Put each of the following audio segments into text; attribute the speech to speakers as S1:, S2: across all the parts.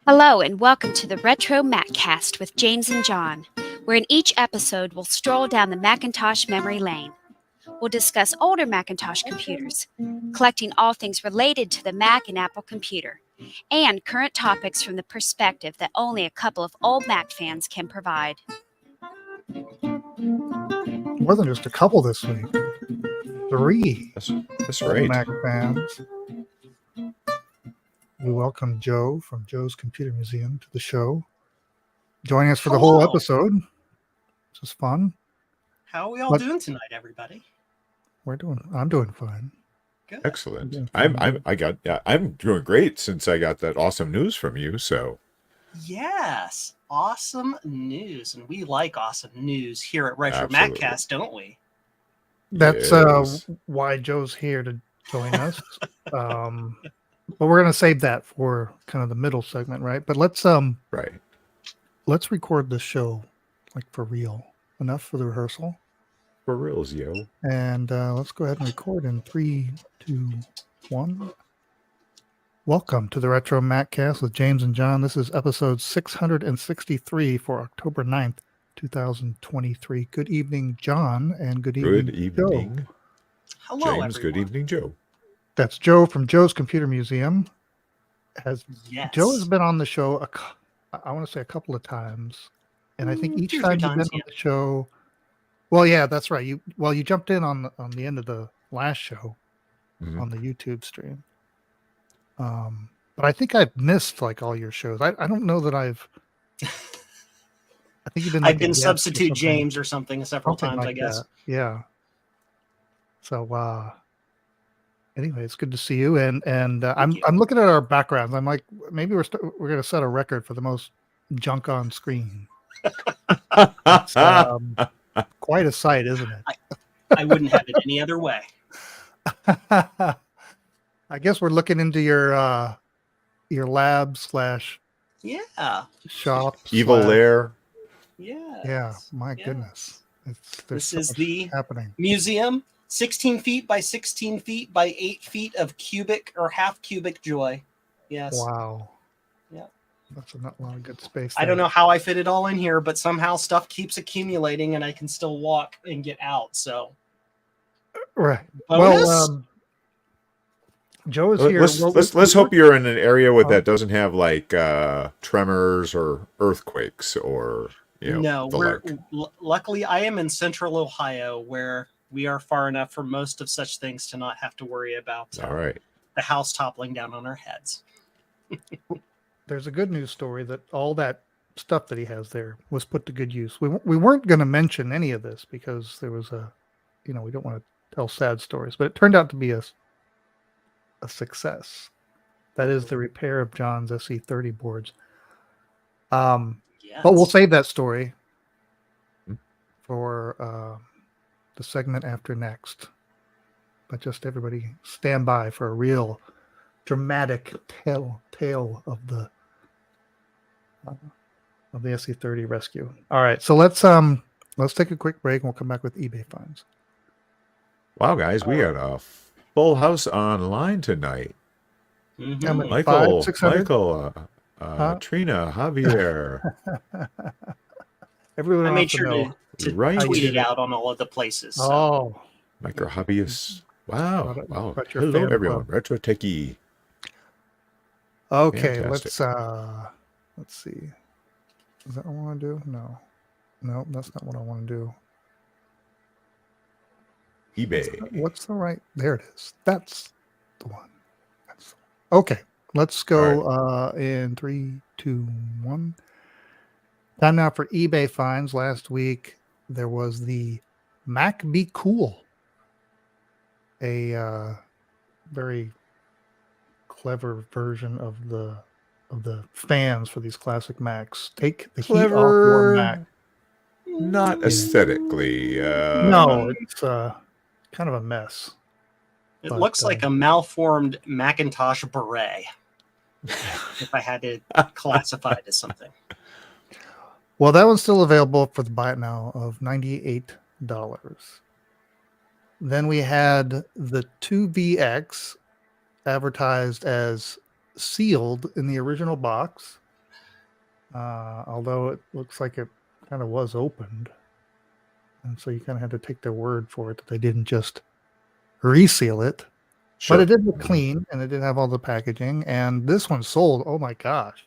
S1: Hello, and welcome to the RetroMacCast with James and John, where in each episode we'll stroll down the Macintosh memory lane. We'll discuss older Macintosh computers, collecting all things related to the Mac and Apple computer, and current topics from the perspective that only a couple of old Mac fans can provide.
S2: More than just a couple this week. Three
S3: That's
S2: old
S3: right.
S2: Mac fans. We welcome Joe from Joe's Computer Museum to the show. Joining us for the whole episode. This is fun.
S4: How are we all doing tonight, everybody?
S2: I'm doing fine.
S4: Good.
S3: Excellent. I'm doing great since I got that awesome news from you. So
S4: Yes, awesome news, and we like awesome news here at
S3: Absolutely.
S4: RetroMacCast, don't we?
S2: That's
S3: Yes.
S2: why Joe's here to join us. But we're gonna save that for kind of the middle segment, right? But let's
S3: right.
S2: record this show like for real. Enough for the rehearsal.
S3: For reals, yo.
S2: And let's go ahead and record in 3, 2, 1. Welcome to the Retro Maccast with James and John. This is episode 663 for October 9th, 2023. Good evening, John, and good evening,
S3: Good evening,
S2: Joe.
S4: Hello,
S3: James.
S4: everyone.
S3: Good evening, Joe.
S2: That's Joe from Joe's Computer Museum.
S4: Yes.
S2: Joe has been on the show, I want to say a couple of times. And I think each
S4: 2 or
S2: time
S4: 3
S2: you've been
S4: times,
S2: on the show, well, yeah, that's right. You jumped in on the end of the last show
S3: Mhm.
S2: on the YouTube stream. But I think I've missed like all your shows. I don't know that I think you've been. Like
S4: I've been
S2: a guest or
S4: substitute
S2: something.
S4: James or something several
S2: Something
S4: times,
S2: like
S4: I guess.
S2: that. Yeah. So anyway, it's good to see you. And I'm looking at our backgrounds. I'm like, maybe we're going to set a record for the most junk on screen. It's, quite a sight, isn't it?
S4: I wouldn't have it any other way.
S2: I guess we're looking into your lab /
S4: Yeah.
S2: shop.
S3: Evil
S2: /
S3: Lair.
S4: Yeah.
S2: Yeah, my
S4: Yes.
S2: goodness. There's
S4: This
S2: so
S4: is
S2: much
S4: the
S2: happening.
S4: museum, 16 feet by 16 feet by 8 feet of cubic or half cubic joy. Yes.
S2: Wow.
S4: Yeah.
S2: That's not a lot of good space.
S4: I don't know how I fit it all in here, but somehow stuff keeps accumulating and I can still walk and get out. So,
S2: Right.
S4: bonus?
S2: Well, Joe is here.
S3: Let's hope you're in an area where that doesn't have like tremors or earthquakes or
S4: no,
S3: the
S4: we're
S3: like.
S4: luckily I am in central Ohio where we are far enough for most of such things to not have to worry about
S3: All right.
S4: the house toppling down on our heads.
S2: There's a good news story that all that stuff that he has there was put to good use. We weren't going to mention any of this because there was we don't want to tell sad stories, but it turned out to be a success. That is the repair of John's SE30 boards.
S4: Yes.
S2: But we'll save that story for the segment after next. But just everybody stand by for a real dramatic tale of the SE30 rescue. All right, so let's take a quick break and we'll come back with eBay finds.
S3: Wow, guys, we got a full house online tonight.
S4: Mhm.
S2: How many?
S3: Michael,
S2: 600?
S3: Trina, Javier.
S2: Everyone
S4: I made
S2: wants to
S4: sure
S2: know.
S4: to
S3: Right.
S4: tweet
S2: did
S4: it
S2: it.
S4: out on all of the places. So.
S2: Oh,
S3: Micro hobbyists. Wow.
S2: About your
S3: Hello,
S2: fan
S3: everyone.
S2: club.
S3: Retro techie.
S2: okay.
S3: Fantastic.
S2: Let's see. Is that what I want to do? No, that's not what I want to do.
S3: eBay.
S2: What's the right? There it is. That's the one. Okay. Let's go in 3, 2, 1. Time now for eBay finds. Last week there was the Mac Be Cool, a very clever version of the fans for these classic Macs. Take the heat off your Mac.
S3: Not aesthetically.
S2: No, it's kind of a mess.
S4: It looks like a malformed Macintosh beret. If I had to classify it as something.
S2: Well, that one's still available for the buy it now of $98. Then we had the 2VX advertised as sealed in the original box. although it looks like it kind of was opened. And so you kind of had to take their word for it that they didn't just reseal it.
S3: Sure.
S2: But it did look clean, and it did have all the packaging. And this one sold. Oh my gosh!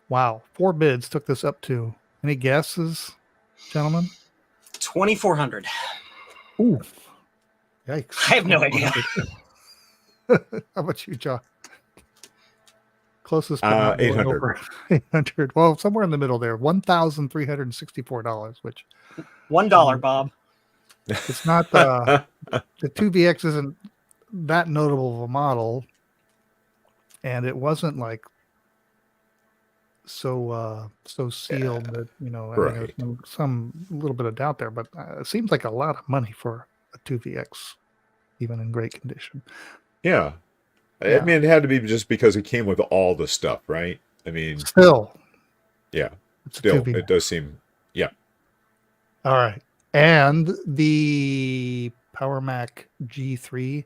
S2: Wow, 4 bids took this up to. Any guesses, gentlemen?
S4: 2,400.
S2: Ooh, yikes!
S4: I have no idea.
S2: How about you, John? Closest, but not going
S3: 800.
S2: over 800. Well, somewhere in the middle there. $1,364, which
S4: $1, Bob.
S2: it's not the 2VX isn't that notable of a model, and it wasn't like so sealed that I mean, there's some little bit of doubt there, but it seems like a lot of money for a 2VX, even in great condition.
S3: Yeah. I mean, it had to be just because it came with all the stuff, right? I mean,
S2: Still,
S3: yeah.
S2: it's a
S3: Still,
S2: 2VX.
S3: it does seem, yeah.
S2: All right. And the Power Mac G3,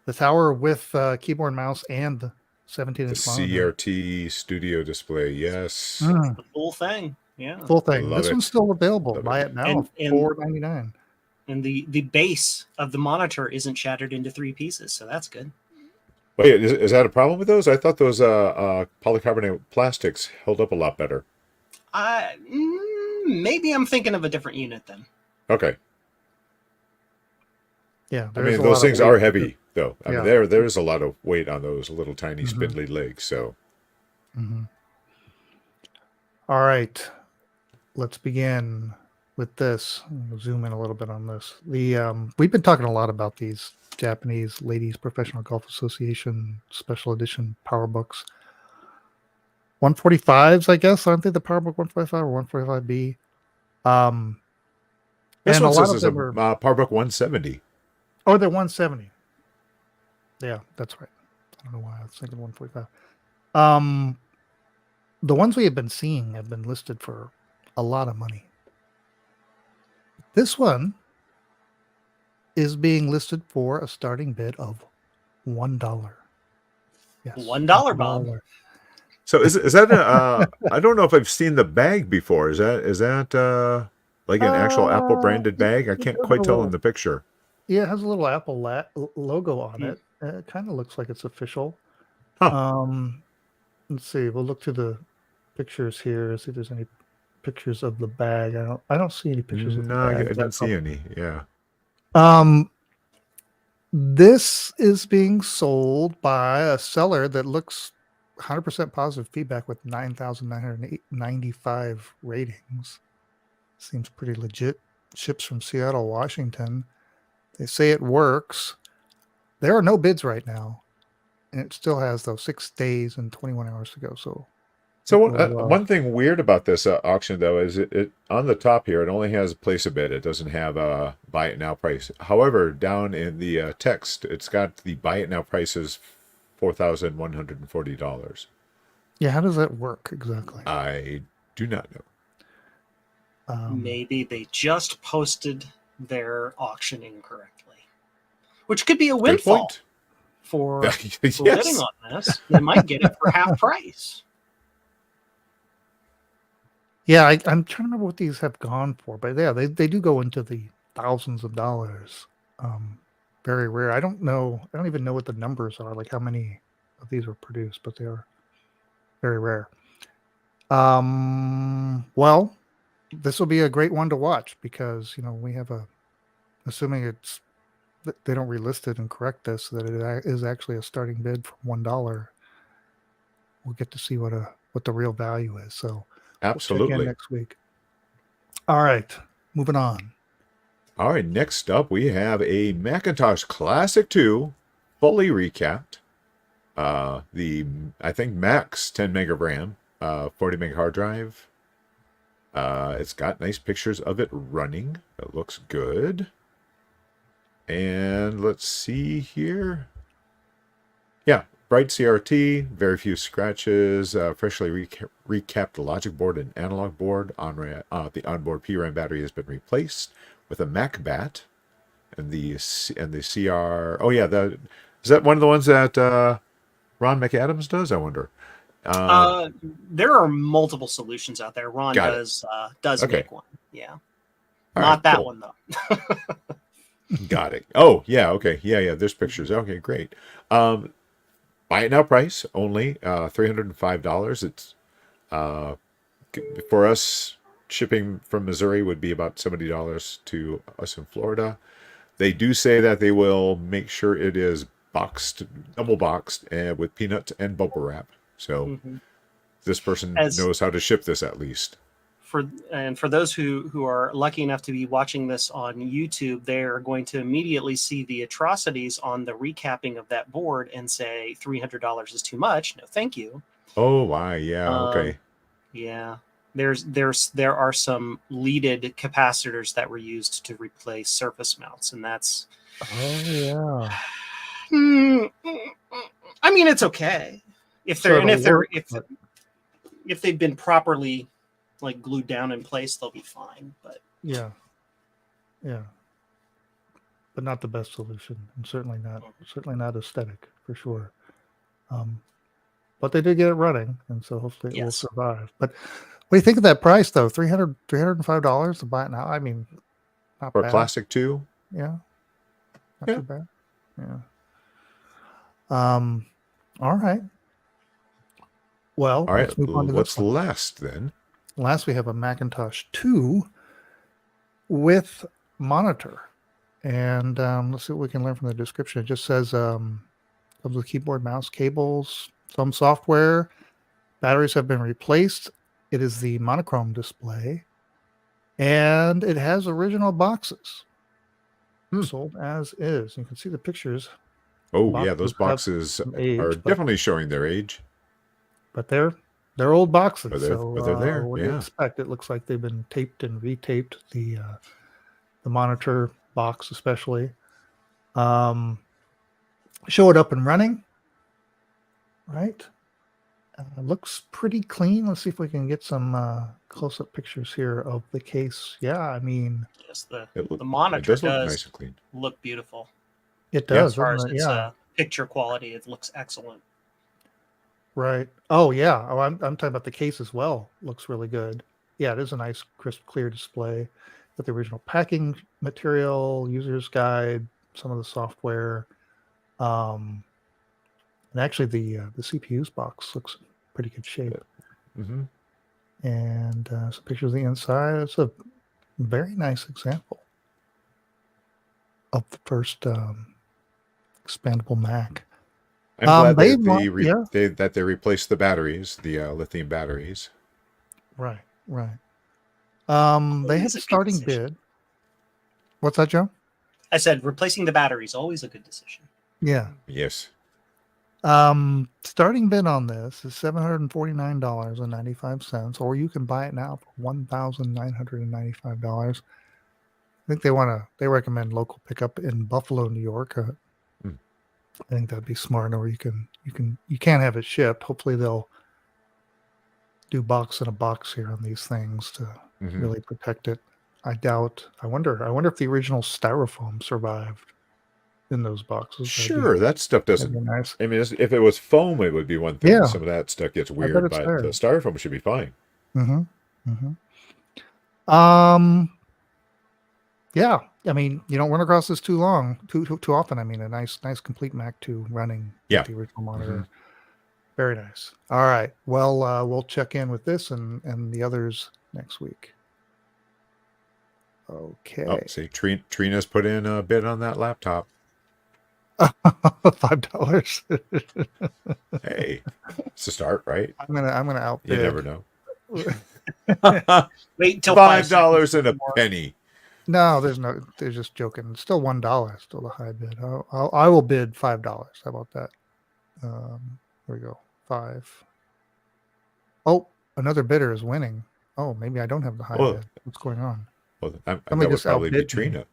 S2: the tower with keyboard and mouse and the 17-inch
S3: The
S2: monitor.
S3: CRT studio display, yes.
S4: The full thing. Yeah.
S2: Full thing.
S3: Love
S2: This
S3: it.
S2: one's still available.
S3: Love
S2: Buy
S3: it.
S2: it now. $4.99.
S4: And the base of the monitor isn't shattered into 3 pieces, so that's good.
S3: Wait, is that a problem with those? I thought those polycarbonate plastics held up a lot better.
S4: Maybe I'm thinking of a different unit then.
S3: Okay.
S2: Yeah.
S3: I mean, those things are heavy, though. I mean, there's a lot of weight on those little tiny spindly legs. So.
S2: All right. Let's begin with this. I'll zoom in a little bit on this. We've been talking a lot about these Japanese Ladies Professional Golf Association special edition power books. 145s, I guess, aren't they? The PowerBook 145 or 145B.
S3: This
S2: and
S3: one
S2: a lot
S3: says
S2: of
S3: it's a
S2: them are.
S3: PowerBook 170.
S2: Oh, they're 170. Yeah, that's right. I don't know why I was thinking 145. The ones we have been seeing have been listed for a lot of money. This one is being listed for a starting bid of $1. Yes,
S4: $1, Bob.
S3: So is that I don't know if I've seen the bag before. Is that like an actual Apple branded bag? I can't quite tell in the picture.
S2: Yeah, it has a little Apple logo on it. It kind of looks like it's official.
S3: Huh.
S2: Let's see. We'll look to the pictures here. See if there's any pictures of the bag. I don't see any pictures of the
S3: No,
S2: bag.
S3: I didn't see any. Yeah.
S2: This is being sold by a seller that looks 100% positive feedback with 9,995 ratings. Seems pretty legit. Ships from Seattle, Washington. They say it works. There are no bids right now, and it still has those 6 days and 21 hours to go. So
S3: one thing weird about this auction, though, is it on the top here, it only has place a bid. It doesn't have a buy it now price. However, down in the text, it's got the buy it now prices $4,140.
S2: Yeah, how does that work exactly?
S3: I do not know.
S4: Maybe they just posted their auction incorrectly, which could be a windfall for
S3: yes.
S4: bidding on this. They might get it for half price.
S2: Yeah, I'm trying to remember what these have gone for, but yeah, they do go into the thousands of dollars. Very rare. I don't even know what the numbers are, like how many of these were produced, but they are very rare. Well, this will be a great one to watch because we have assuming they don't relist it and correct this, that it is actually a starting bid for $1. We'll get to see what the real value is. So
S3: absolutely,
S2: we'll check in next week. All right, moving on.
S3: All right, next up we have a Macintosh Classic 2, fully recapped. I think max 10 meg of RAM, 40 meg hard drive. It's got nice pictures of it running. It looks good. And let's see here. Yeah, bright CRT, very few scratches, freshly recapped logic board and analog board. The onboard PRAM battery has been replaced with a MacBat, and the CR. Oh yeah, is that one of the ones that Ron McAdams does? I wonder.
S4: There are multiple solutions out there. Ron
S3: Got
S4: does
S3: Okay.
S4: make one. Yeah.
S3: All
S4: Not
S3: right,
S4: that
S3: cool.
S4: one though.
S3: Got it. Oh, yeah. Okay. Yeah. There's pictures. Okay, great. Buy it now price only $305. It's for us shipping from Missouri would be about $70 to us in Florida. They do say that they will make sure it is boxed, double boxed, with peanuts and bubble wrap. So
S4: Mhm.
S3: this person
S4: As-
S3: knows how to ship this at least.
S4: For those who are lucky enough to be watching this on YouTube, they're going to immediately see the atrocities on the recapping of that board and say $300 is too much. No, thank you.
S3: Oh, why? Yeah. Okay.
S4: Yeah. There are some leaded capacitors that were used to replace surface mounts, and that's
S2: Oh yeah.
S4: I mean, it's okay if
S2: So
S4: they're and
S2: it'll work,
S4: if they've been properly like glued down in place, they'll be fine. But
S2: yeah. But not the best solution, and certainly not aesthetic for sure. But they did get it running, and so hopefully it will survive. But what do you think of that price though? $305 to buy it now. I mean, not
S3: For
S2: bad.
S3: a classic 2?
S2: Yeah. Not
S3: Yeah.
S2: too bad. Yeah. All right. Well,
S3: All right.
S2: let's move on to
S3: What's
S2: this one.
S3: last then?
S2: Last, we have a Macintosh 2 with monitor. And let's see what we can learn from the description. It just says comes with keyboard, mouse, cables, some software. Batteries have been replaced. It is the monochrome display. And it has original boxes. Sold as is. You can see the pictures.
S3: Oh, yeah. Those boxes are definitely showing their age.
S2: But they're old boxes.
S3: But they're there.
S2: What do you expect? It looks like they've been taped and retaped, the monitor box especially. Show it up and running. Right. Looks pretty clean. Let's see if we can get some close-up pictures here of the case. Yeah, I mean,
S4: yes, the monitor does
S3: look nice and clean.
S4: Look beautiful.
S2: It does.
S4: As far as its picture quality, it looks excellent.
S2: Right. Oh yeah. Oh, I'm talking about the case as well. Looks really good. Yeah, it is a nice, crisp, clear display with the original packing material, user's guide, some of the software. And actually, the CPU's box looks in pretty good shape.
S3: Mm-hmm.
S2: And some pictures of the inside. It's a very nice example of the first expandable Mac.
S3: I'm glad that they replaced the batteries, the lithium batteries.
S2: Right. They have a starting bid. What's that, Joe?
S4: I said replacing the battery is always a good decision.
S2: Yeah.
S3: Yes.
S2: Starting bid on this is $749.95, or you can buy it now for $1,995. I think they recommend local pickup in Buffalo, New York. I think that'd be smart, or you can have it shipped. Hopefully they'll do box in a box here on these things to really protect it. I wonder if the original styrofoam survived in those boxes.
S3: Sure, that stuff doesn't.
S2: Nice.
S3: I mean, if it was foam, it would be one thing.
S2: Yeah.
S3: Some of that stuff gets weird, but the styrofoam should be fine.
S2: Yeah. I mean, you don't run across this too often. I mean, a nice complete Mac 2 running with the original monitor. Very nice. All right. Well, we'll check in with this and the others next week. Okay.
S3: Oh, see, Trina's put in a bid on that laptop.
S2: $5.
S3: Hey, it's a start, right?
S2: I'm gonna outbid.
S3: You never know.
S4: Wait till
S3: $5 and a penny.
S2: No, they're just joking. It's still $1, still the high bid. I will bid $5. How about that? Here we go. 5. Oh, another bidder is winning. Oh, maybe I don't have the high bid. What's going on?
S3: Well, that would probably be Trina.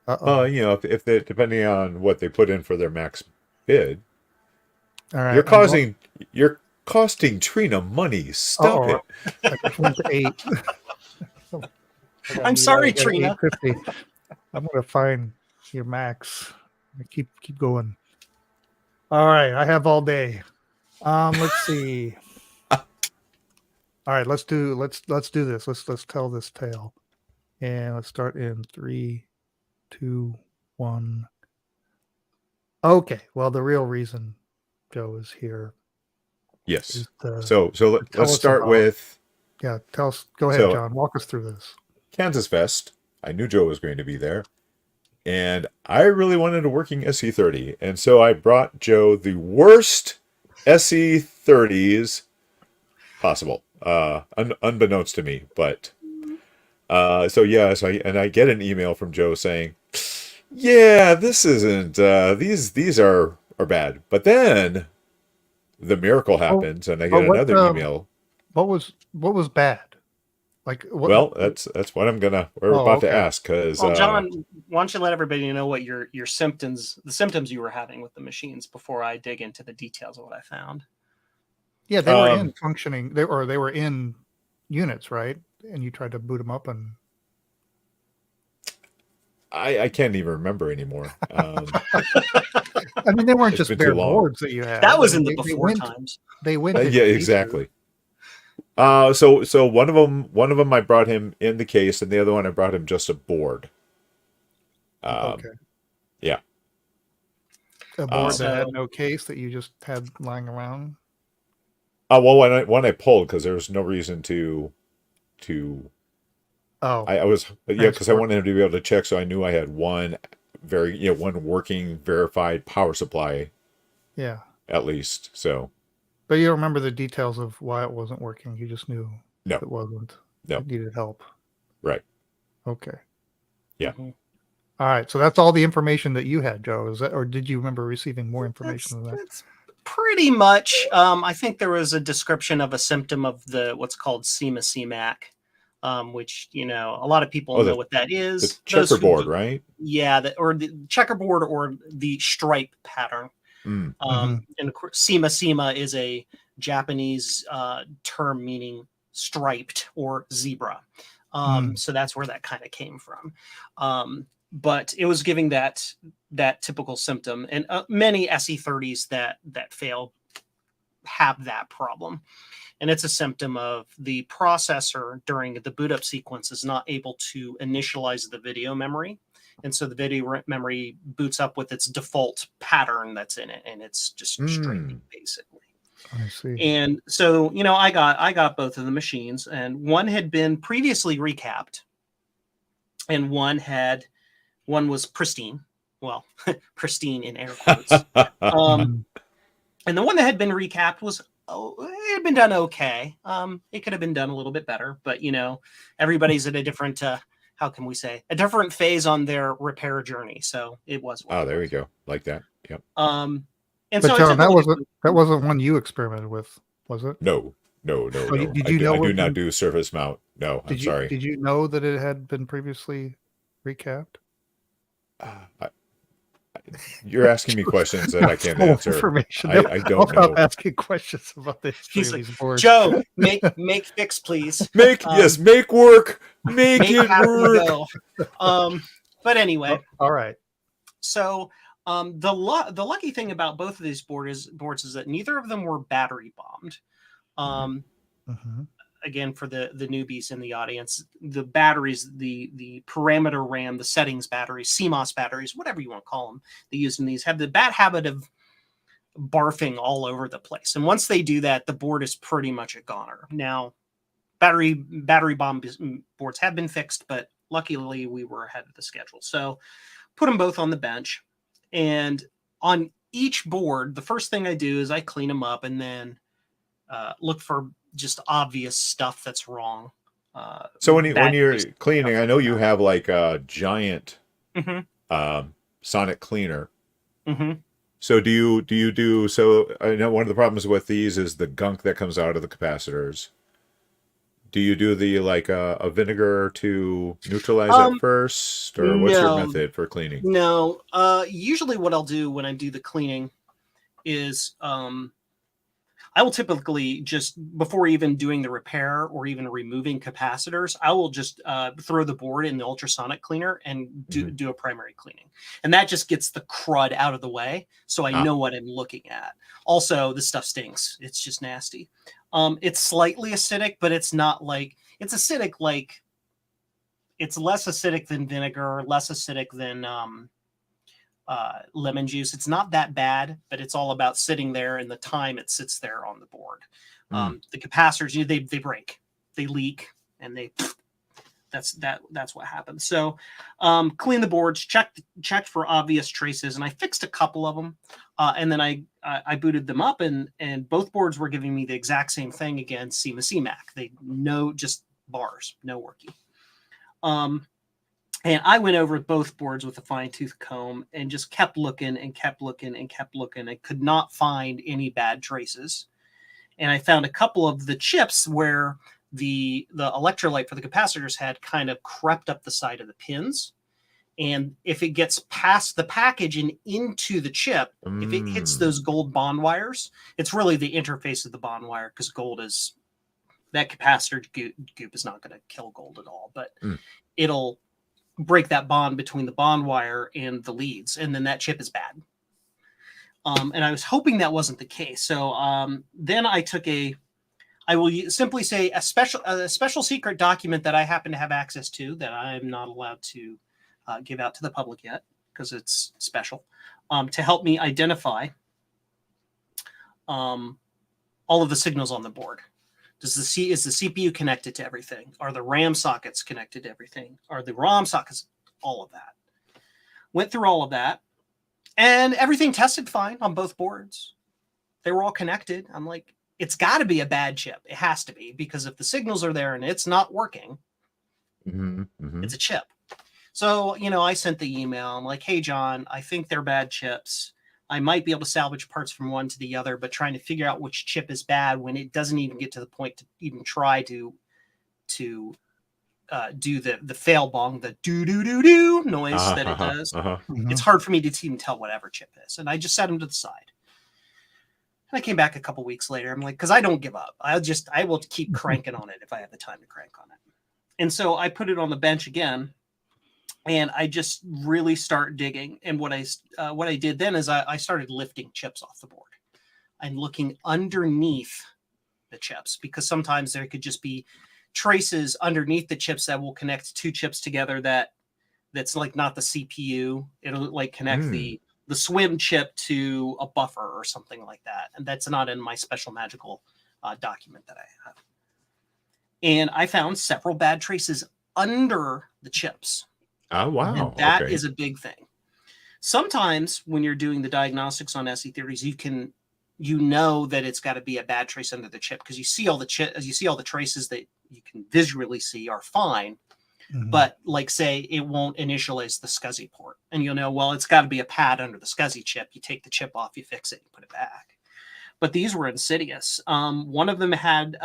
S3: If they, depending on what they put in for their max bid,
S2: all right,
S3: you're costing Trina money. Stop it.
S2: I just went to 8.
S4: I'm sorry, Trina.
S2: I'm gonna find your max. Keep going. All right, I have all day. Let's see. All right, let's do this. Let's tell this tale. And let's start in 3, 2, 1. Okay. Well, the real reason Joe is here
S3: Yes.
S2: is to
S3: So
S2: tell
S3: let's
S2: us
S3: start
S2: about-
S3: with
S2: yeah, tell us. Go ahead,
S3: So-
S2: John. Walk us through this.
S3: Kansas Fest. I knew Joe was going to be there. And I really wanted a working SE30. And so I brought Joe the worst SE30s possible, unbeknownst to me. But so I get an email from Joe saying, yeah, this isn't, these are bad. But then the miracle happens and I get
S2: what,
S3: another email.
S2: What was bad? Like, what,
S3: Well, that's what we're about to
S2: okay.
S3: ask, because
S4: Well, John, why don't you let everybody know what your symptoms, the symptoms you were having with the machines before I dig into the details of what I found.
S2: Yeah, they were in functioning. They were in units, right? And you tried to boot them up, and
S3: I can't even remember anymore.
S2: I mean, they weren't
S3: It's
S2: just
S3: been
S2: bare
S3: too long.
S2: boards that you had.
S4: That was
S2: I
S4: in
S2: mean,
S4: the before times.
S2: They went.
S3: Yeah,
S2: into
S3: exactly. So one of them I brought him in the case, and the other one I brought him just a board.
S2: Okay.
S3: Yeah.
S2: A board
S4: So-
S2: that had no case that you just had lying around.
S3: Well, one I pulled because there was no reason to.
S2: Oh,
S3: I was because I
S2: Transport.
S3: wanted him to be able to check, so I knew I had one one working verified power supply
S2: yeah.
S3: at least. So
S2: But you don't remember the details of why it wasn't working. You just knew
S3: No.
S2: it wasn't.
S3: No.
S2: It needed help.
S3: right.
S2: Okay.
S3: Yeah.
S4: Mhm.
S2: All right. So that's all the information that you had, Joe. Is that, or did you remember receiving more information than that?
S4: That's pretty much. I think there was a description of a symptom of the what's called CMAC, which a lot of people
S3: Oh,
S4: know what that
S3: The
S4: is. Those who
S3: checkerboard,
S4: do-
S3: right?
S4: Yeah, or the checkerboard or the stripe pattern.
S3: Mm.
S4: And of course, CMA is a Japanese term meaning striped or zebra. So that's where that kind of came from. But it was giving that typical symptom, and many SE30s that fail have that problem. And it's a symptom of the processor during the boot up sequence is not able to initialize the video memory. And so the video memory boots up with its default pattern that's in it, and it's just straight, basically.
S2: I see.
S4: And so, I got both of the machines, and one had been previously recapped, and one was pristine. Well, pristine in air quotes. And the one that had been recapped was it had been done okay. It could have been done a little bit better, but everybody's at a different how can we say, a different phase on their repair journey. So it was.
S3: Oh, there we go. Like that. Yep.
S4: And
S2: But
S4: so I
S2: John,
S4: took
S2: that wasn't one you experimented with, was it?
S3: No.
S2: did you know
S3: I do
S2: what
S3: not
S2: you-
S3: do surface mount. No, I'm sorry.
S2: Did you know that it had been previously recapped?
S3: You're asking me questions that I can't
S2: Full
S3: answer.
S2: information.
S3: I don't
S2: I'll stop
S3: know.
S2: asking questions about the history
S4: He's
S2: of
S4: like,
S2: these boards.
S4: Joe, make fix, please.
S3: Make work. Make
S4: Make
S3: it
S4: happy
S3: work.
S4: go. But anyway,
S2: All right.
S4: so the lucky thing about both of these boards is that neither of them were battery bombed.
S2: Mhm.
S4: Again, for the newbies in the audience, the batteries, the parameter RAM, the settings batteries, CMOS batteries, whatever you want to call them, they use in these have the bad habit of barfing all over the place. And once they do that, the board is pretty much a goner. Now, battery bomb boards have been fixed, but luckily we were ahead of the schedule. So put them both on the bench. And on each board, the first thing I do is I clean them up and then look for just obvious stuff that's wrong.
S3: So when you're
S4: bad
S3: cleaning,
S4: stuff
S3: I know
S4: like
S3: you
S4: that.
S3: have like a giant
S4: Mhm.
S3: sonic cleaner.
S4: Mhm.
S3: So do you do so? I know one of the problems with these is the gunk that comes out of the capacitors. Do you do the like a vinegar to neutralize it first, or what's your
S4: no.
S3: method for cleaning?
S4: No, usually what I'll do when I do the cleaning is I will typically just, before even doing the repair or even removing capacitors, I will just throw the board in the ultrasonic cleaner and do a primary cleaning. And that just gets the crud out of the way, so I know what I'm looking at. Also, this stuff stinks. It's just nasty. It's slightly acidic, but it's not like, it's acidic like, it's less acidic than vinegar, less acidic than lemon juice. It's not that bad, but it's all about sitting there and the time it sits there on the board. The capacitors, they break, they leak, and that's what happens. So clean the boards, checked for obvious traces, and I fixed a couple of them. And then I booted them up, and both boards were giving me the exact same thing again, CMAC. They just bars, no working. And I went over both boards with a fine-tooth comb and just kept looking and kept looking and kept looking. I could not find any bad traces. And I found a couple of the chips where the electrolyte for the capacitors had kind of crept up the side of the pins. And if it gets past the package and into the chip, if it hits those gold bond wires, it's really the interface of the bond wire, because gold is, that capacitor goop is not going to kill gold at all, but it'll break that bond between the bond wire and the leads, and then that chip is bad. And I was hoping that wasn't the case. So then I took I will simply say a special secret document that I happen to have access to, that I'm not allowed to give out to the public yet because it's special, to help me identify all of the signals on the board. Is the CPU connected to everything? Are the RAM sockets connected to everything? Are the ROM sockets? All of that. Went through all of that, and everything tested fine on both boards. They were all connected. I'm like, it's got to be a bad chip. It has to be, because if the signals are there and it's not working, it's a chip. So, I sent the email. I'm like, hey, John, I think they're bad chips. I might be able to salvage parts from one to the other, but trying to figure out which chip is bad when it doesn't even get to the point to even try to do the fail bong, the do noise that it does. It's hard for me to even tell whatever chip is. And I just set them to the side. And I came back a couple weeks later. I'm like, because I don't give up. I will keep cranking on it if I have the time to crank on it. And so I put it on the bench again. And I just really start digging. And what I did then is I started lifting chips off the board and looking underneath the chips, because sometimes there could just be traces underneath the chips that will connect two chips together that's like not the CPU. It'll like connect the swim chip to a buffer or something like that. And that's not in my special magical document that I have. And I found several bad traces under the chips.
S3: Oh, wow.
S4: And that is a big thing. Sometimes when you're doing the diagnostics on SE30s, you know that it's got to be a bad trace under the chip, because you see all the traces that you can visually see are fine. But like, say it won't initialize the SCSI port, and you'll know, well, it's got to be a pad under the SCSI chip. You take the chip off, you fix it, you put it back. But these were insidious. One of them had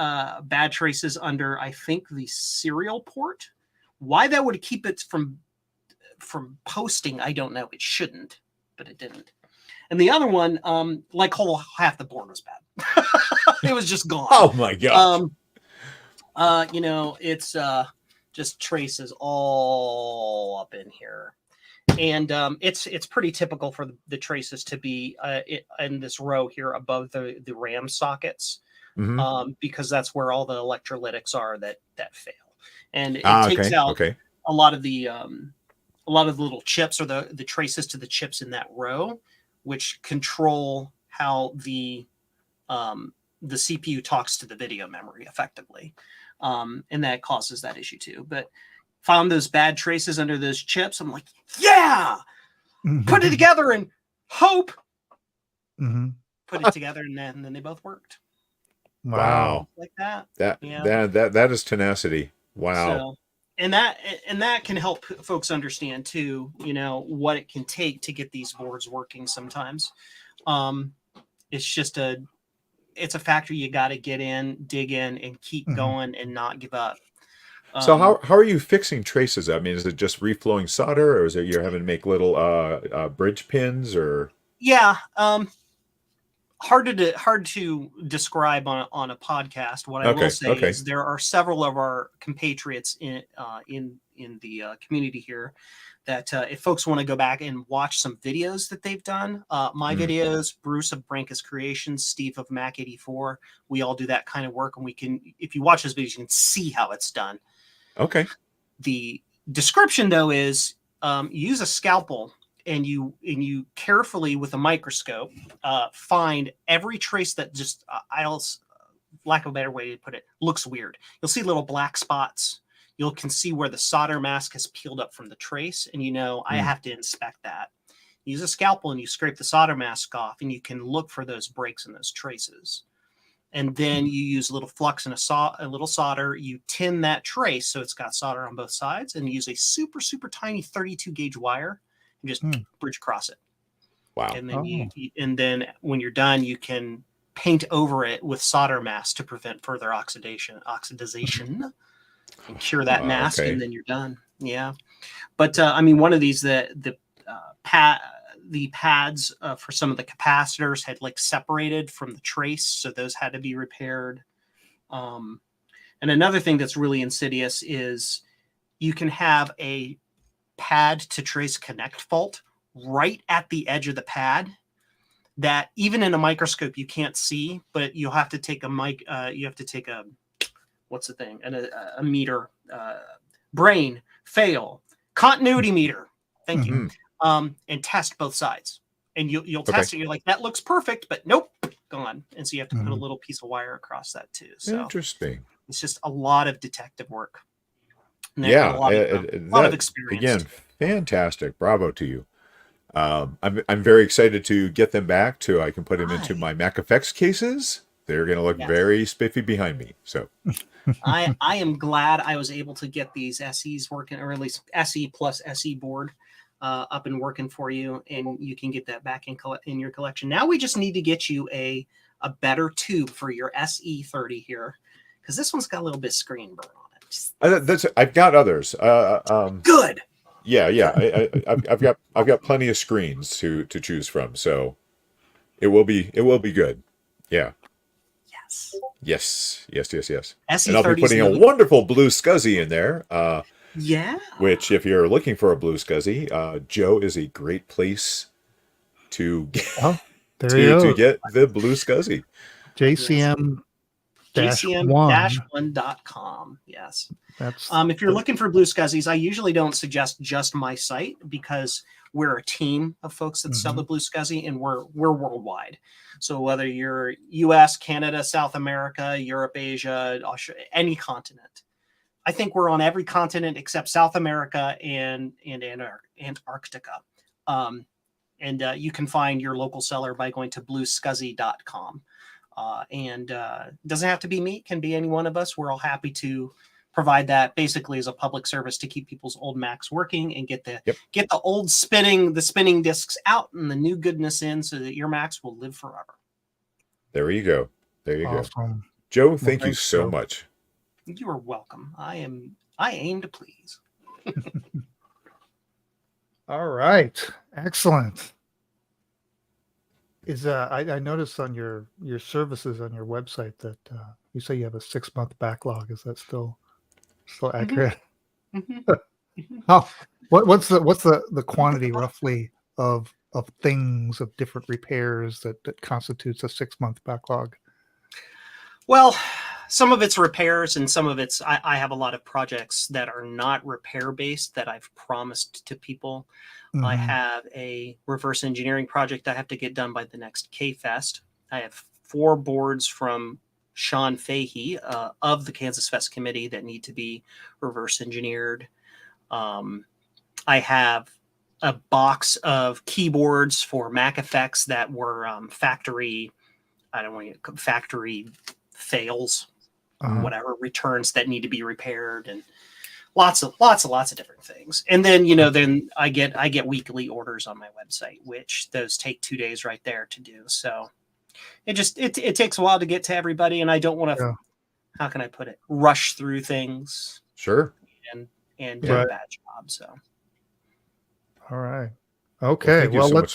S4: bad traces under, I think, the serial port. Why that would keep it from posting, I don't know. It shouldn't, but it didn't. And the other one, like half the board was bad. It was just gone.
S3: Oh my god.
S4: It's just traces all up in here. And it's pretty typical for the traces to be in this row here above the RAM sockets, because that's where all the electrolytics are that fail. And it takes out a lot of the little chips, or the traces to the chips in that row, which control how the CPU talks to the video memory effectively. And that causes that issue too. But found those bad traces under those chips. I'm like, yeah, put it together and hope. Put it together, and then they both worked.
S3: Wow.
S4: Like that.
S3: That is tenacity. Wow.
S4: So, and that can help folks understand too, what it can take to get these boards working sometimes. It's a factor you got to get in, dig in, and keep going and not give up.
S3: So how are you fixing traces? I mean, is it just reflowing solder, or is it you're having to make little bridge pins, or?
S4: Yeah. hard to describe on a podcast. What I will say is there are several of our compatriots in the community here that if folks want to go back and watch some videos that they've done, my videos, Bruce of Brankus Creations, Steve of Mac 84, we all do that kind of work, and we can, if you watch those videos, you can see how it's done.
S3: Okay.
S4: The description though is use a scalpel. And you carefully with a microscope find every trace that just lack of a better way to put it, looks weird. You'll see little black spots. You can see where the solder mask has peeled up from the trace, and I have to inspect that. Use a scalpel and you scrape the solder mask off, and you can look for those breaks and those traces. And then you use a little flux and a little solder. You tin that trace so it's got solder on both sides, and use a super, super tiny 32 gauge wire. Just bridge across it.
S3: Wow.
S4: And then and then when you're done, you can paint over it with solder mask to prevent further oxidation, and cure that mask, and then you're done. Yeah. But one of these, the pads for some of the capacitors had like separated from the trace, so those had to be repaired. And another thing that's really insidious is you can have a pad to trace connect fault right at the edge of the pad that even in a microscope you can't see, but you'll have to take what's the thing, a meter, brain fail continuity meter, thank you, and test both sides, and you'll test it. You're like, that looks perfect, but nope, gone. And so you have to put a little piece of wire across that too. So
S3: interesting.
S4: It's just a lot of detective work.
S3: Yeah,
S4: a lot of experience.
S3: Again, fantastic. Bravo to you. I'm very excited to get them back. I can put them into my Mac Effects cases. They're going to look very spiffy behind me. So
S4: I am glad I was able to get these SEs working, or at least SE plus SE board up and working for you, and you can get that back in your collection. Now we just need to get you a better tube for your SE30 here, because this one's got a little bit of screen burn on it.
S3: I've got others.
S4: Good.
S3: Yeah. I've got plenty of screens to choose from, so it will be good. Yeah. Yes. And I'll be putting a wonderful blue SCSI in there. Which, if you're looking for a blue SCSI, Joe is a great place to get to get the blue SCSI.
S4: JCM-1.com. Yes. If you're looking for blue SCSIs, I usually don't suggest just my site, because we're a team of folks that sell the blue SCSI, and we're worldwide. So whether you're US, Canada, South America, Europe, Asia, Australia, any continent, I think we're on every continent except South America and Antarctica. And you can find your local seller by going to bluescuzzy.com. And doesn't have to be me, can be any one of us. We're all happy to provide that basically as a public service to keep people's old Macs working and get the old spinning discs out and the new goodness in, so that your Macs will live forever.
S3: There you go.
S2: Awesome.
S3: Joe, thank you so much.
S4: You are welcome. I aim to please.
S2: All right. Excellent. I noticed on your services on your website that you say you have a 6-month backlog. Is that still accurate? What's the quantity roughly of things, of different repairs that constitutes a 6-month backlog?
S4: Well, some of it's repairs, and some of it's I have a lot of projects that are not repair based that I've promised to people. I have a reverse engineering project I have to get done by the next K-Fest. I have 4 boards from Sean Fahey of the Kansas Fest Committee that need to be reverse engineered. I have a box of keyboards for Mac Effects that were factory fails, whatever, returns that need to be repaired, and lots of different things. And then then I get weekly orders on my website, which those take 2 days right there to do. So it takes a while to get to everybody, and I don't want to how can I put it, rush through things.
S3: Sure.
S4: And do a bad job. So
S2: all right. Okay.
S3: Well, let's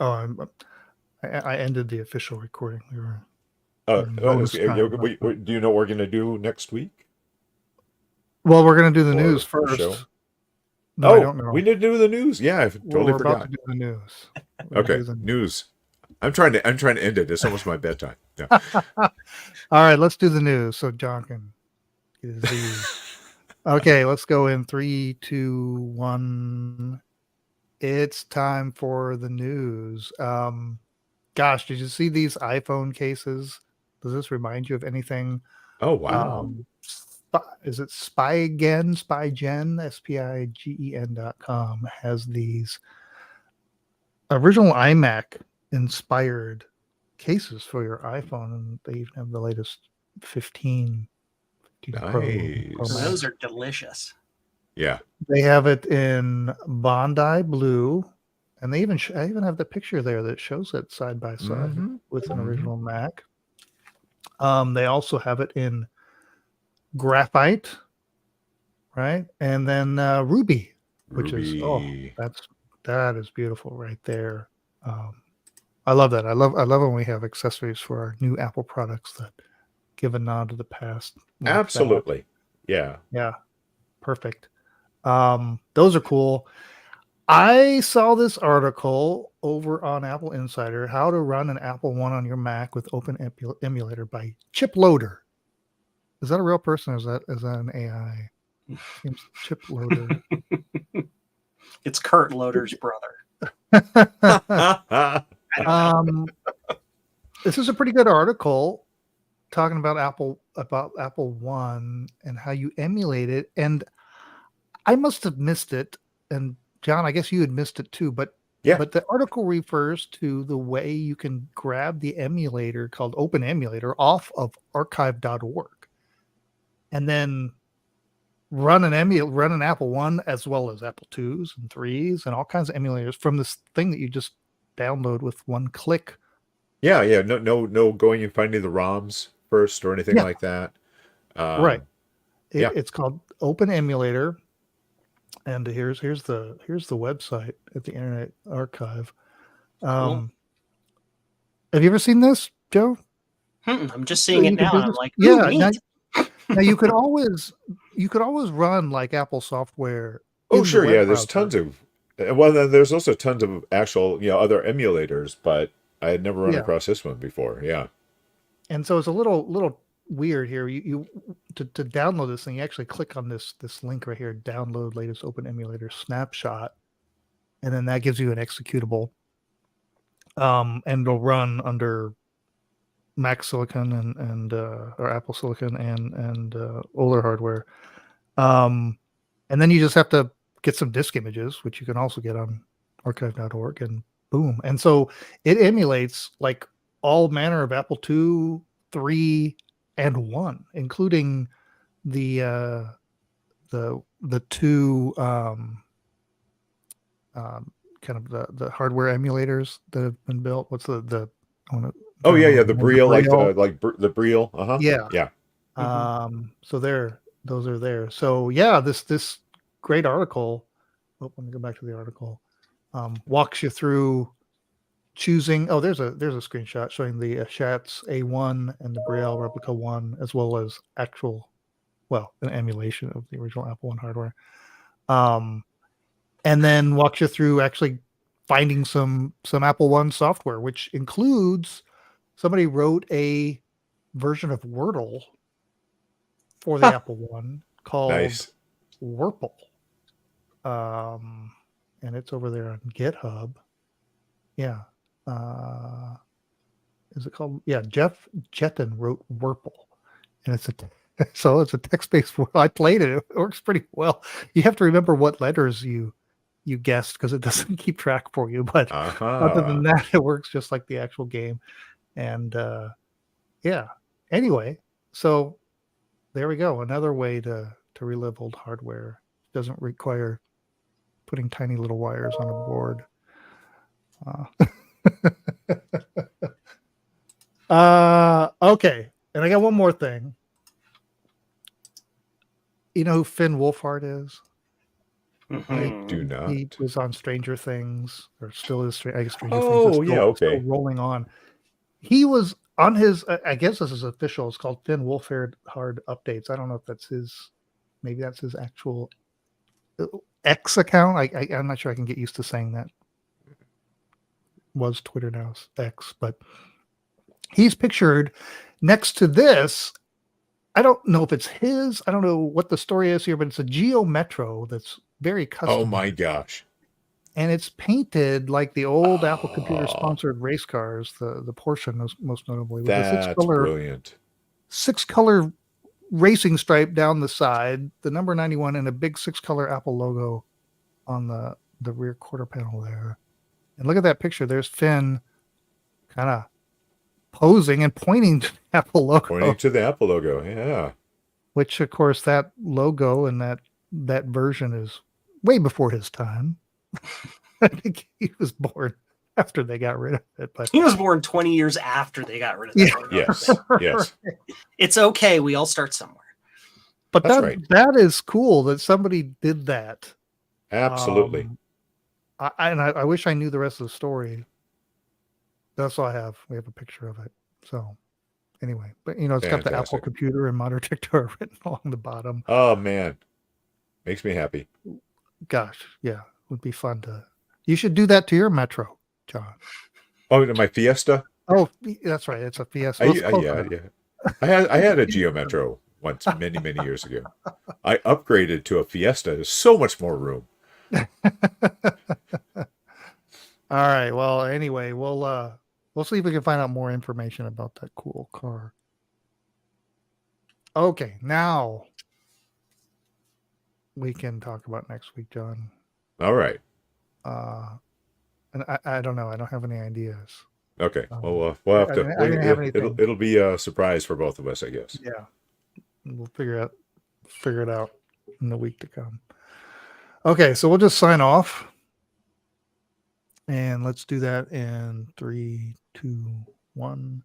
S2: Oh, I ended the official recording. We were in
S3: do
S2: bonus time.
S3: you know what we're going to do next week?
S2: Well, we're going to do the
S3: Or
S2: news
S3: the show?
S2: first. No, I
S3: Oh,
S2: don't know.
S3: we need to do the news. Yeah, I totally
S2: We're about
S3: forgot.
S2: to do the news. We're gonna
S3: Okay,
S2: do the
S3: news. I'm trying to end it. It's almost my bedtime. Yeah.
S2: All right, let's do the news so John can get his views. Okay, let's go in 3, 2, 1. It's time for the news. Gosh, did you see these iPhone cases? Does this remind you of anything?
S3: Oh wow.
S2: Is it Spigen? SPIGEN.com has these original iMac inspired cases for your iPhone, and they even have the latest 15 Pro
S3: Nice.
S2: Max.
S4: Those are delicious.
S3: Yeah.
S2: They have it in Bondi blue, and they even I even have the picture there that shows it side by side
S3: Mhm.
S2: with an
S3: Mhm.
S2: original Mac. They also have it in graphite, right? And then ruby, which is
S3: Ruby.
S2: that is beautiful right there. I love that. I love when we have accessories for our new Apple products that give a nod to the past. Like
S3: Absolutely. Yeah.
S2: Yeah, perfect. Those are cool. I saw this article over on Apple Insider, how to run an Apple One on your Mac with Open Emulator by Chip Loader. Is that a real person or is that an AI? Seems Chip Loader.
S4: It's Kurt Loader's brother.
S2: This is a pretty good article talking about Apple One and how you emulate it. And I must have missed it. And John, I guess you had missed it too. But
S3: Yeah.
S2: the article refers to the way you can grab the emulator called Open Emulator off of archive.org and then run an Apple One as well as Apple IIs and 3s and all kinds of emulators from this thing that you just download with one click.
S3: Yeah, yeah. No going and finding the ROMs first or anything
S2: Yeah.
S3: like that.
S2: Right.
S3: Yeah.
S2: It's called Open Emulator. And here's the website at the Internet Archive.
S4: Cool.
S2: Have you ever seen this, Joe?
S4: I'm just seeing it now, and I'm like,
S2: yeah.
S4: Neat.
S2: Now you could always run like Apple software.
S3: Oh, sure. Yeah, there's tons of. Well, then there's also tons of actual, other emulators, but I had never run across this one before. Yeah.
S2: And so it's a little weird here. You to download this thing, you actually click on this link right here, download latest Open Emulator snapshot, and then that gives you an executable. And it'll run under Mac Silicon and or Apple Silicon and older hardware. And then you just have to get some disk images, which you can also get on archive.org, and boom. And so it emulates like all manner of Apple II, 3, and 1, including the two kind of the hardware emulators that have been built. What's the
S3: Oh yeah, the Brielle,
S2: Brielle.
S3: the Brielle.
S2: Yeah.
S3: Yeah.
S2: So those are there. So yeah, this great article. Oh, let me go back to the article. Walks you through choosing. Oh, there's a screenshot showing the Schatz A1 and the Brielle Replica 1, as well as an emulation of the original Apple One hardware. And then walks you through actually finding some Apple One software, which includes somebody wrote a version of Wordle for the Apple One called Wurple. And it's over there on GitHub. Yeah. Is it called? Yeah, Jeff Jetton wrote Wurple. And it's a text-based. I played it. It works pretty well. You have to remember what letters you guessed because it doesn't keep track for you. But other than that, it works just like the actual game. And yeah. Anyway, so there we go. Another way to relive old hardware. Doesn't require putting tiny little wires on a board. Okay. And I got one more thing. You know who Finn Wolfhard is?
S4: Mhm.
S3: do not.
S2: He was on Stranger Things, or still is. I guess Stranger Things
S3: Oh,
S2: is
S3: yeah, okay.
S2: still rolling on. He was on his. I guess this is official. It's called Finn Wolfhard Updates. I don't know if that's his. Maybe that's his actual X account. I'm not sure I can get used to saying that. Was Twitter, now it's X, but he's pictured next to this. I don't know if it's his. I don't know what the story is here, but it's a Geo Metro that's very custom.
S3: Oh my gosh.
S2: And it's painted like the old Apple computer
S3: Oh.
S2: sponsored race cars, the Porsche most notably, with
S3: That's
S2: the
S3: brilliant.
S2: six color racing stripe down the side, the number 91, and a big 6-color Apple logo on the rear quarter panel there. And look at that picture. There's Finn kind of posing and pointing to the Apple logo.
S3: Pointing to the Apple logo, yeah.
S2: Which, of course, that logo and that version is way before his time. I think he was born after they got rid of it. But
S4: He was born 20 years after they got rid of that.
S2: Yeah.
S3: Yes.
S4: It's okay. We all start somewhere.
S2: But
S3: That's right.
S2: that is cool that somebody did that.
S3: Absolutely.
S2: I wish I knew the rest of the story. That's all I have. We have a picture of it. So anyway, but it's got the Apple
S3: Fantastic.
S2: computer and Modern Dictator written along the bottom.
S3: Oh man. Makes me happy.
S2: Gosh, yeah. Would be fun to. You should do that to your Metro, John.
S3: Oh, my Fiesta?
S2: Oh, that's right. It's a Fiesta.
S3: Yeah. I had a Geo Metro once, many years ago. I upgraded to a Fiesta. There's so much more room.
S2: All right. Well, anyway, we'll see if we can find out more information about that cool car. Okay, now we can talk about next week, John.
S3: All right.
S2: And I don't know. I don't have any ideas.
S3: Okay. Well, we'll have to.
S2: I didn't have anything.
S3: It'll be a surprise for both of us, I guess.
S2: Yeah, we'll figure it out in the week to come. Okay, so we'll just sign off, and let's do that in 3, 2, 1.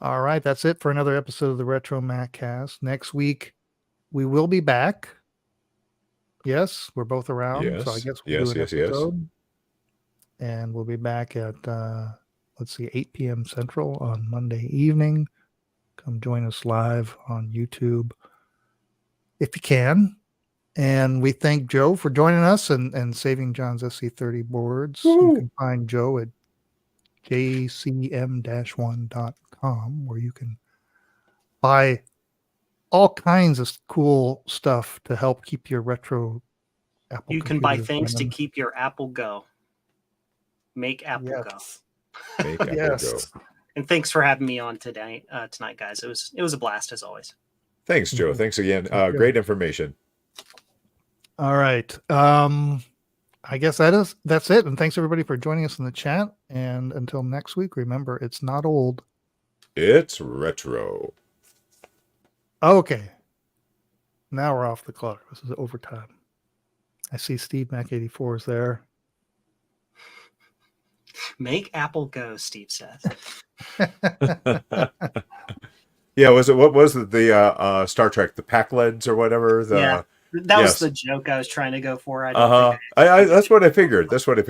S2: All right, that's it for another episode of the RetroMacCast. Next week we will be back. Yes, we're both around,
S3: Yes.
S2: so I guess we'll do an
S3: Yes.
S2: episode. And we'll be back at 8 p.m. Central on Monday evening. Come join us live on YouTube if you can. And we thank Joe for joining us and saving John's SC30 boards.
S3: Woo-hoo.
S2: You can find Joe at jcm-1.com, where you can buy all kinds of cool stuff to help keep your retro Apple.
S4: You can buy
S2: computers
S4: things to
S2: running.
S4: keep your Apple go. Make Apple go.
S2: Yes.
S3: Make Apple
S2: Yes.
S3: go.
S4: And thanks for having me on tonight, guys. It was a blast as always.
S3: Thanks, Joe. Thanks again.
S2: you.
S3: Great information.
S2: All right. I guess that's it. And thanks everybody for joining us in the chat. And until next week, remember, it's not old.
S3: It's retro.
S2: Okay. Now we're off the clock. This is overtime. I see Steve Mac 84 is there.
S4: Make Apple go, Steve says.
S3: Yeah, what was it? The Star Trek, the Pac-Leds or whatever?
S4: Yeah. That was
S3: Yes.
S4: the joke I was trying to go for. I
S3: Uh-huh.
S4: don't
S3: That's what I figured. Was
S4: think we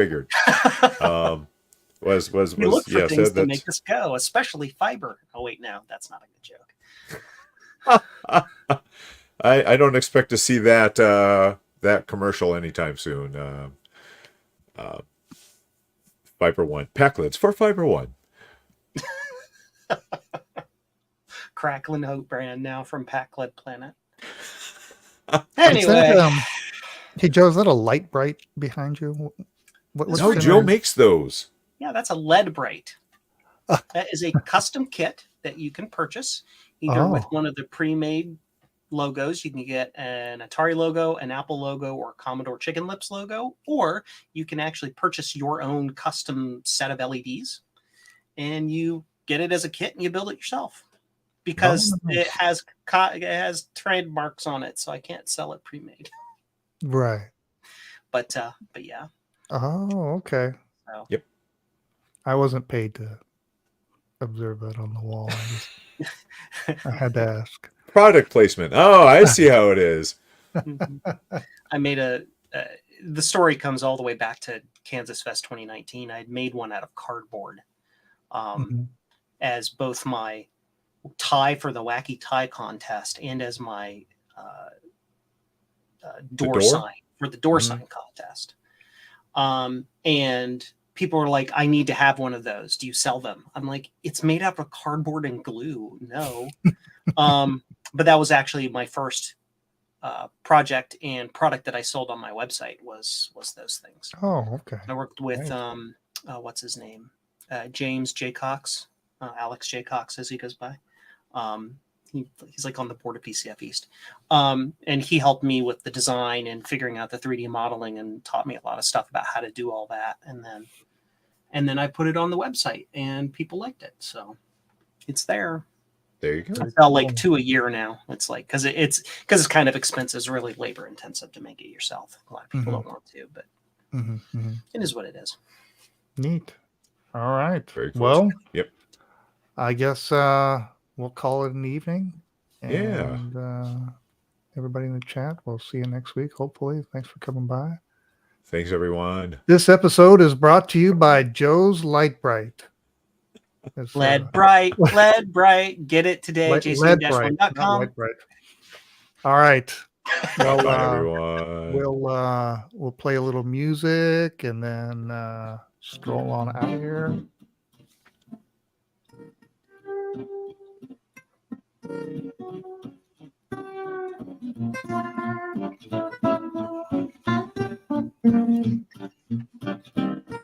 S4: look for things that make us go, especially fiber. Oh wait, no, that's not a good joke.
S3: I don't expect to see that commercial anytime soon. Fiber One, Pac-Leds for Fiber One.
S4: Cracklin' Hope brand now from Pac-Led Planet.
S2: Is
S4: Anyway,
S2: that, hey Joe, is that a light bright behind you? What's
S3: No,
S2: in
S3: Joe
S2: there?
S3: makes those.
S4: yeah, that's a lead bright. That is a custom kit that you can purchase either with one of the pre-made logos. You can get an Atari logo, an Apple logo, or Commodore Chicken Lips logo, or you can actually purchase your own custom set of LEDs, and you get it as a kit and you build it yourself. Because
S2: nice.
S4: it has trademarks on it, so I can't sell it pre-made.
S2: Right.
S4: But yeah.
S2: Oh, okay.
S4: So.
S3: Yep.
S2: I wasn't paid to observe that on the wall. I had to ask.
S3: Product placement. Oh, I see how it is.
S4: I made the story comes all the way back to Kansas Fest 2019. I had made one out of cardboard as both my tie for the wacky tie contest and as my door sign for the door sign contest. And people were like, I need to have one of those. Do you sell them? I'm like, it's made out of cardboard and glue. No. But that was actually my first project and product that I sold on my website was those things.
S2: Oh, okay.
S4: I worked with what's his name? James J. Cox, Alex J. Cox as he goes by. He's like on the board of PCF East. And he helped me with the design and figuring out the 3D modeling and taught me a lot of stuff about how to do all that. And then I put it on the website and people liked it. So it's there.
S3: There you go.
S4: I sell like 2 a year now. It's like, because it's kind of expensive. It's really labor intensive to make it yourself. A lot of people don't want to, but it is what it is.
S2: Neat. All right.
S3: Very cool.
S2: Well,
S3: yep.
S2: I guess we'll call it an evening. And everybody in the chat, we'll see you next week, hopefully. Thanks for coming by.
S3: Thanks, everyone.
S2: This episode is brought to you by Joe's Light Bright.
S4: LED bright. Get it today. JC-1.com.
S2: All right. Well,
S3: bye, everyone.
S2: We'll play a little music and then stroll on out of here.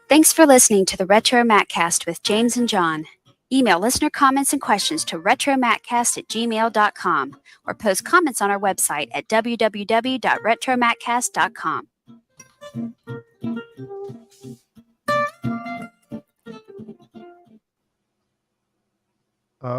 S1: Thanks for listening to the RetroMacCast with James and John. Email listener comments and questions to retromaccast@gmail.com or post comments on our website at www.retromaccast.com.